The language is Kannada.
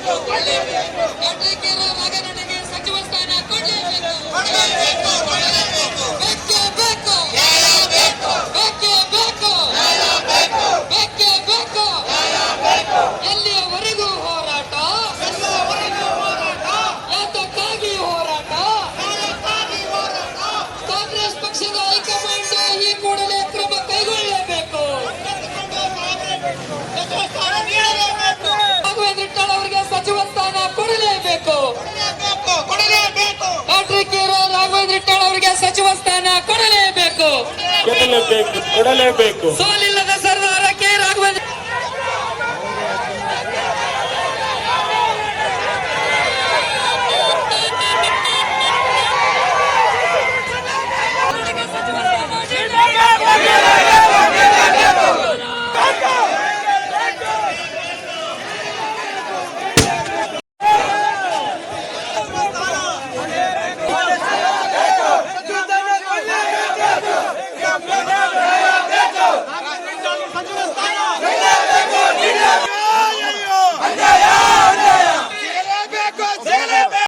ಪ್ಯಾಟ್ರಿಕ್ ರಾಘಣ್ಣನಿಗೆ ಸಚಿವ ಸ್ಥಾನ ಕೊಡಲೇಬೇಕು. ಬೇಕೇ ಬೇಕು, ಬೇಕೇ ಬೇಕು, ಬೇಕೇ ಬೇಕು. ಎಲ್ಲಿಯವರೆಗೂ ಹೋರಾಟ, ಯಾತಕ್ಕಾಗಿ ಹೋರಾಟ? ಕಾಂಗ್ರೆಸ್ ಪಕ್ಷದ ಹೈಕಮಾಂಡ್ ಈ ಕೂಡಲೇ ಕ್ರಮ ಕೈಗೊಳ್ಳಲೇಬೇಕು. ರಾಘವೇಂದ್ರ ಇಟ್ಟಾಳ್ ಅವರಿಗೆ ಸಚಿವ ಸ್ಥಾನ ಕೊಡಲೇಬೇಕು. ಪ್ಯಾಟ್ರಿಕ್ ರಾಘವೇಂದ್ರ ಇಟ್ಟಾಳ್ ಅವರಿಗೆ ಸಚಿವ ಸ್ಥಾನ ಕೊಡಲೇಬೇಕು. ಕೊಡಲೇಬೇಕು. ಸೋಲಿಲ್ಲ